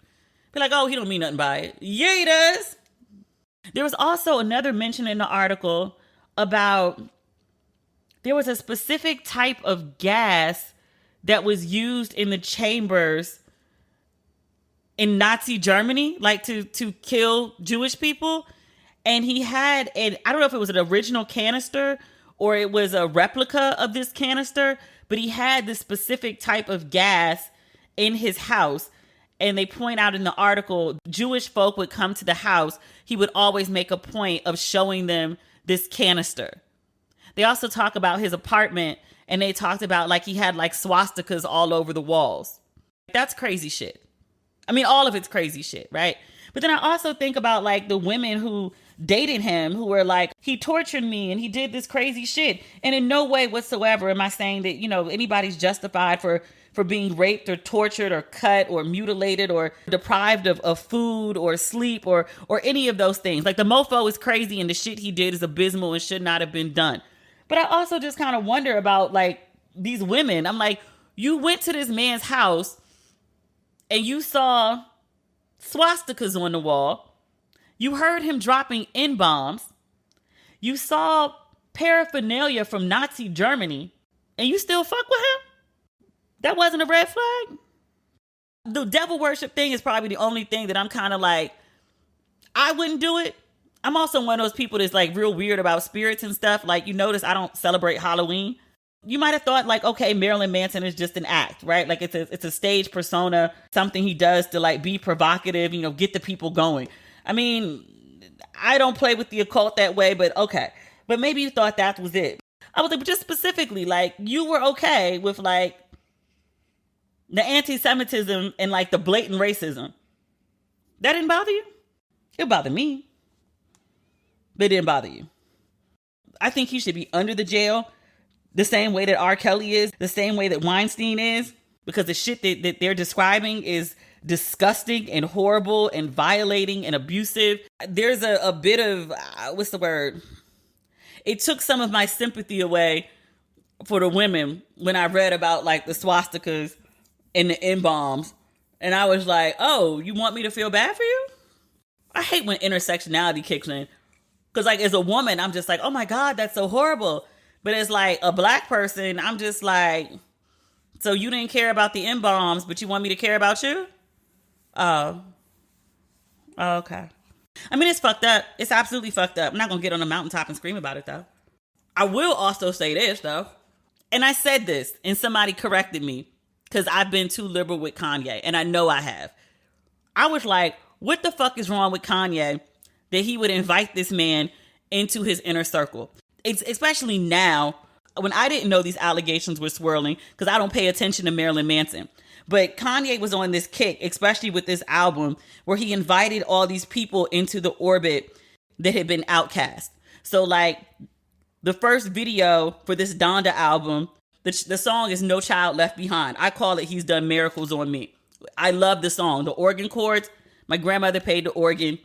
Be like, oh, he don't mean nothing by it. Yeah, he does. There was also another mention in the article about there was a specific type of gas that was used in the chambers in Nazi Germany, like to kill Jewish people. And he had I don't know if it was an original canister or it was a replica of this canister, but he had this specific type of gas in his house. And they point out in the article, Jewish folk would come to the house. He would always make a point of showing them this canister. They also talk about his apartment and they talked about like he had like swastikas all over the walls. That's crazy shit. I mean, all of it's crazy shit, right? But then I also think about like the women who dated him who were like, he tortured me and he did this crazy shit. And in no way whatsoever am I saying that, you know, anybody's justified for being raped or tortured or cut or mutilated or deprived of food or sleep or any of those things. Like the mofo is crazy and the shit he did is abysmal and should not have been done. But I also just kind of wonder about like these women. I'm like, you went to this man's house and you saw swastikas on the wall. You heard him dropping N-bombs. You saw paraphernalia from Nazi Germany and you still fuck with him? That wasn't a red flag? The devil worship thing is probably the only thing that I'm kind of like, I wouldn't do it. I'm also one of those people that's like real weird about spirits and stuff. Like you notice I don't celebrate Halloween. You might have thought like, okay, Marilyn Manson is just an act, right? Like it's a stage persona, something he does to like be provocative, you know, get the people going. I mean, I don't play with the occult that way, but okay. But maybe you thought that was it. I was like, but just specifically, like you were okay with like the anti-Semitism and like the blatant racism. That didn't bother you? It bothered me. But it didn't bother you. I think he should be under the jail the same way that R. Kelly is, the same way that Weinstein is, because the shit that they're describing is disgusting and horrible and violating and abusive. There's a bit of, what's the word? It took some of my sympathy away for the women when I read about like the swastikas and the N-bombs And I was like, oh, you want me to feel bad for you? I hate when intersectionality kicks in. Because, like, as a woman, I'm just like, oh my God, that's so horrible. But as, like, a black person, I'm just like, so you didn't care about the M-bombs, but you want me to care about you? Oh, okay. I mean, it's fucked up. It's absolutely fucked up. I'm not going to get on a mountaintop and scream about it, though. I will also say this, though. And I said this, and somebody corrected me, because I've been too liberal with Kanye, and I know I have. I was like, what the fuck is wrong with Kanye that he would invite this man into his inner circle? It's especially now, when I didn't know these allegations were swirling, because I don't pay attention to Marilyn Manson. But Kanye was on this kick, especially with this album, where he invited all these people into the orbit that had been outcast. So, like, the first video for this Donda album, the song is No Child Left Behind. I call it He's Done Miracles on Me. I love the song. The organ chords, my grandmother played the organ.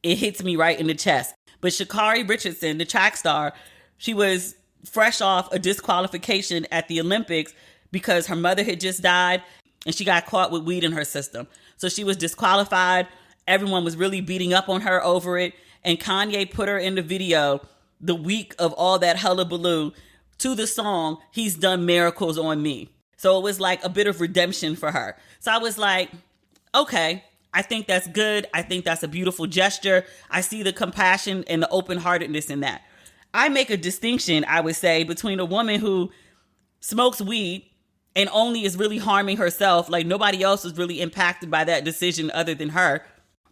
It hits me right in the chest. But Sha'Carri Richardson, the track star, she was fresh off a disqualification at the Olympics because her mother had just died and she got caught with weed in her system. So she was disqualified. Everyone was really beating up on her over it. And Kanye put her in the video the week of all that hullabaloo to the song, He's Done Miracles on Me. So it was like a bit of redemption for her. So I was like, okay, I think that's good. I think that's a beautiful gesture. I see the compassion and the open-heartedness in that. I make a distinction, I would say, between a woman who smokes weed and only is really harming herself, like nobody else is really impacted by that decision other than her,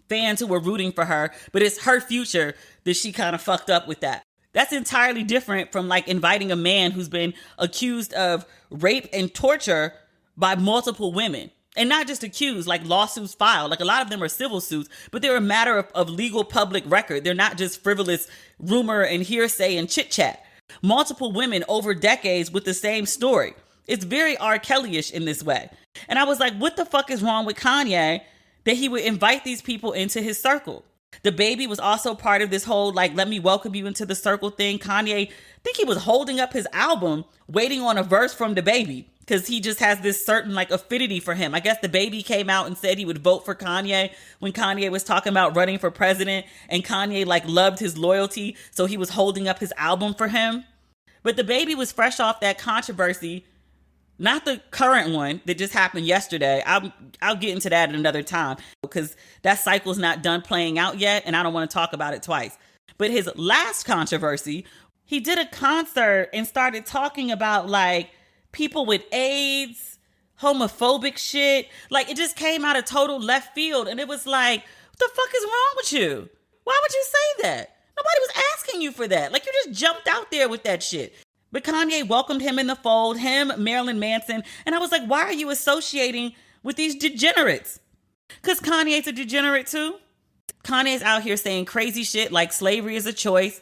fans who were rooting for her, but it's her future that she kind of fucked up with that. That's entirely different from like inviting a man who's been accused of rape and torture by multiple women. And not just accused, like lawsuits filed. Like a lot of them are civil suits, but they're a matter of legal public record. They're not just frivolous rumor and hearsay and chit chat. Multiple women over decades with the same story. It's very R. Kelly-ish in this way. And I was like, what the fuck is wrong with Kanye that he would invite these people into his circle? The Baby was also part of this whole, like, let me welcome you into the circle thing. Kanye, I think he was holding up his album, waiting on a verse from The Baby, because he just has this certain, like, affinity for him. I guess The Baby came out and said he would vote for Kanye when Kanye was talking about running for president, and Kanye, like, loved his loyalty, so he was holding up his album for him. But The Baby was fresh off that controversy, not the current one that just happened yesterday. I'll get into that at another time because that cycle's not done playing out yet and I don't want to talk about it twice. But his last controversy, he did a concert and started talking about like people with AIDS, homophobic shit. Like it just came out of total left field and it was like, what the fuck is wrong with you? Why would you say that? Nobody was asking you for that. Like you just jumped out there with that shit. But Kanye welcomed him in the fold, him, Marilyn Manson. And I was like, why are you associating with these degenerates? Because Kanye's a degenerate too. Kanye's out here saying crazy shit like slavery is a choice.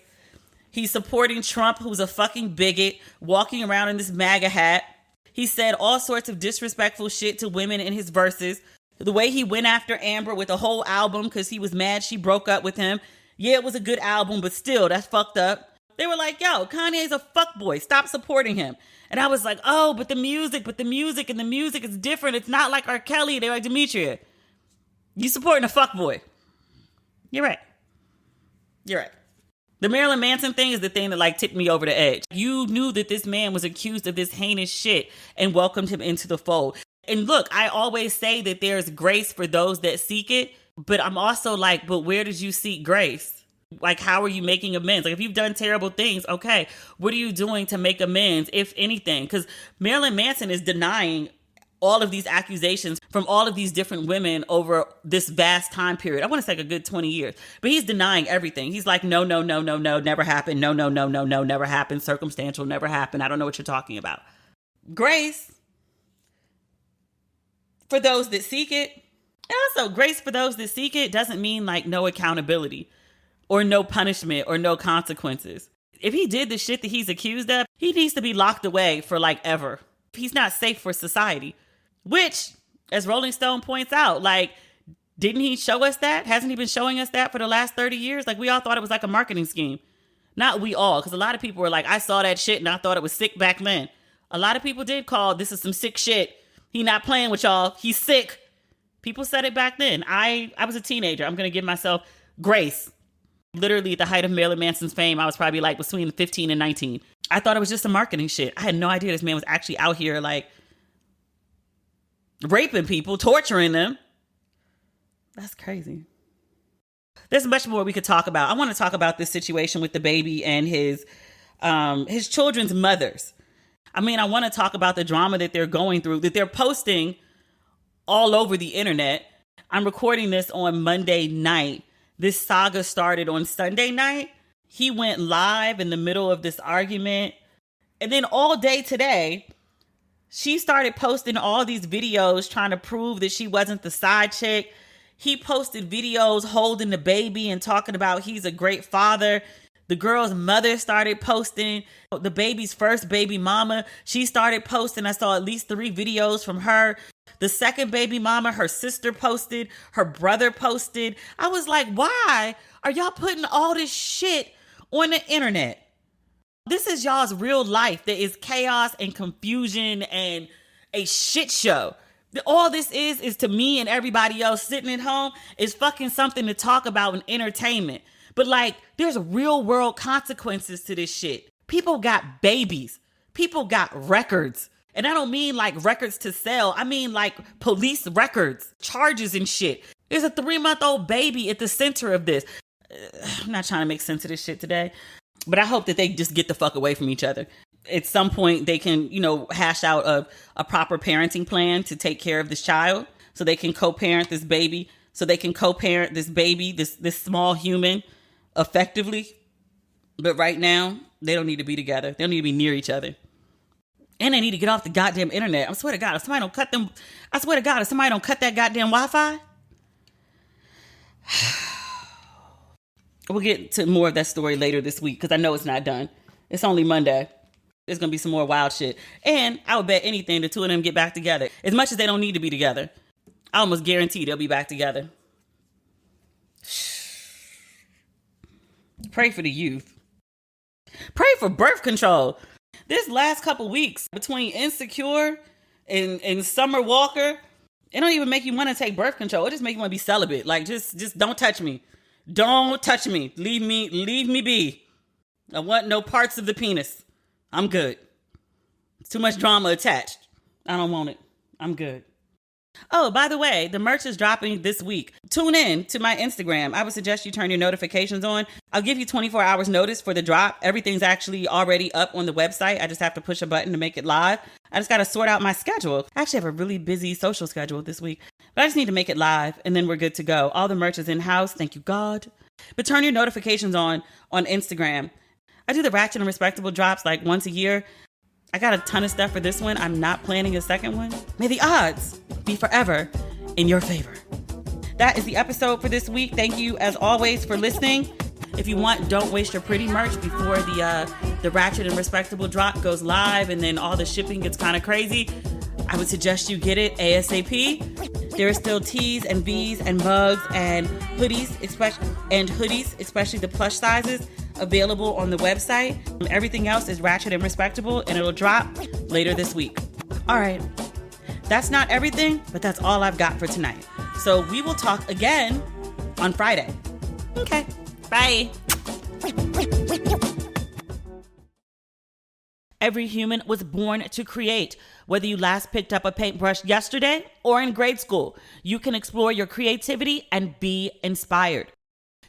He's supporting Trump, who's a fucking bigot, walking around in this MAGA hat. He said all sorts of disrespectful shit to women in his verses. The way he went after Amber with a whole album because he was mad she broke up with him. Yeah, it was a good album, but still, that's fucked up. They were like, yo, Kanye's a fuckboy. Stop supporting him. And I was like, oh, but the music is different. It's not like R. Kelly. They're like, Demetria, you supporting a fuckboy. You're right. The Marilyn Manson thing is the thing that like tipped me over the edge. You knew that this man was accused of this heinous shit and welcomed him into the fold. And look, I always say that there's grace for those that seek it. But I'm also like, but where did you seek grace? Like, how are you making amends? Like, if you've done terrible things, okay, what are you doing to make amends, if anything? Because Marilyn Manson is denying all of these accusations from all of these different women over this vast time period. I want to say like a good 20 years. But he's denying everything. He's like, no, never happened. No, never happened. Circumstantial, never happened. I don't know what you're talking about. Grace for those that seek it. And also, grace for those that seek it doesn't mean like no accountability. Or no punishment or no consequences. If he did the shit that he's accused of, he needs to be locked away for like ever. He's not safe for society. Which, as Rolling Stone points out, like, didn't he show us that? Hasn't he been showing us that for the last 30 years? Like, we all thought it was like a marketing scheme. Not we all, because a lot of people were like, I saw that shit and I thought it was sick back then. A lot of people did call, this is some sick shit. He not playing with y'all. He's sick. People said it back then. I was a teenager. I'm going to give myself grace. Literally at the height of Marilyn Manson's fame, I was probably like between 15 and 19. I thought it was just a marketing shit. I had no idea this man was actually out here like raping people, torturing them. That's crazy. There's much more we could talk about. I want to talk about this situation with the baby and his children's mothers. I mean, I want to talk about the drama that they're going through, that they're posting all over the internet. I'm recording this on Monday night. This saga started on Sunday night. He went live in the middle of this argument. And then all day today, she started posting all these videos trying to prove that she wasn't the side chick. He posted videos holding the baby and talking about he's a great father. The girl's mother started posting. The baby's first baby mama, she started posting. I saw at least 3 videos from her. The second baby mama, her sister posted. Her brother posted. I was like, why are y'all putting all this shit on the internet? This is y'all's real life. There is chaos and confusion and a shit show. All this is to me and everybody else sitting at home is fucking something to talk about in entertainment. But like, there's real world consequences to this shit. People got babies. People got records. And I don't mean like records to sell. I mean like police records, charges and shit. There's a 3-month-old baby at the center of this. I'm not trying to make sense of this shit today, but I hope that they just get the fuck away from each other. At some point they can, hash out a proper parenting plan to take care of this child so they can co-parent this baby, so they can co-parent this baby, this small human effectively. But right now they don't need to be together. They don't need to be near each other. And they need to get off the goddamn internet. I swear to God, if somebody don't cut that goddamn Wi-Fi. We'll get to more of that story later this week because I know it's not done. It's only Monday. There's going to be some more wild shit. And I would bet anything the two of them get back together. As much as they don't need to be together, I almost guarantee they'll be back together. Pray for the youth. Pray for birth control. This last couple weeks between Insecure and Summer Walker, it don't even make you want to take birth control. It just make you want to be celibate. Like, just don't touch me. Don't touch me. Leave me be. I want no parts of the penis. I'm good. It's too much drama attached. I don't want it. I'm good. Oh, by the way, the merch is dropping this week. Tune in to my Instagram. I would suggest you turn your notifications on. I'll give you 24 hours notice for the drop. Everything's actually already up on the website. I just have to push a button to make it live. I just got to sort out my schedule. I actually have a really busy social schedule this week, but I just need to make it live and then we're good to go. All the merch is in-house. Thank you, God. But turn your notifications on Instagram. I do the Ratchet and Respectable drops like once a year. I got a ton of stuff for this one. I'm not planning a second one. May the odds be forever in your favor. That is the episode for this week. Thank you, as always, for listening. If you want Don't Waste Your Pretty merch before the Ratchet and Respectable drop goes live and then all the shipping gets kind of crazy, I would suggest you get it ASAP. There are still tees and V's and mugs and hoodies, especially the plush sizes, available on the website. Everything else is Ratchet and Respectable, and it'll drop later this week. All right. That's not everything, but that's all I've got for tonight. So we will talk again on Friday. Okay. Bye. Every human was born to create. Whether you last picked up a paintbrush yesterday or in grade school, you can explore your creativity and be inspired.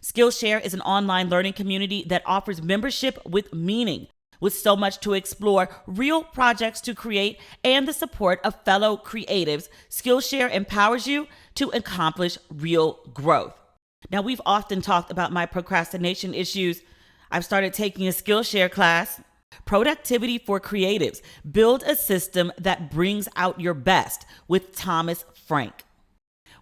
Skillshare is an online learning community that offers membership with meaning. With so much to explore, real projects to create, and the support of fellow creatives, Skillshare empowers you to accomplish real growth. Now, we've often talked about my procrastination issues. I've started taking a Skillshare class, Productivity for Creatives. Build a system that brings out your best with Thomas Frank.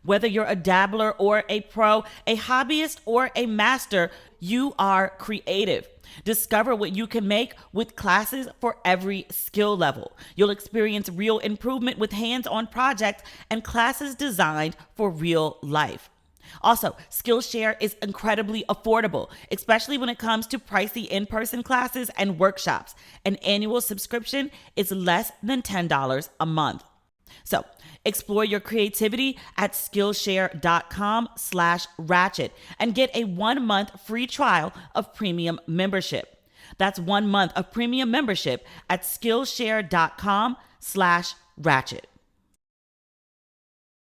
Whether you're a dabbler or a pro, a hobbyist or a master, you are creative. Discover what you can make with classes for every skill level. You'll experience real improvement with hands-on projects and classes designed for real life. Also, Skillshare is incredibly affordable, especially when it comes to pricey in-person classes and workshops. An annual subscription is less than $10 a month. So explore your creativity at Skillshare.com/ratchet and get a 1-month free trial of premium membership. That's 1 month of premium membership at Skillshare.com/ratchet.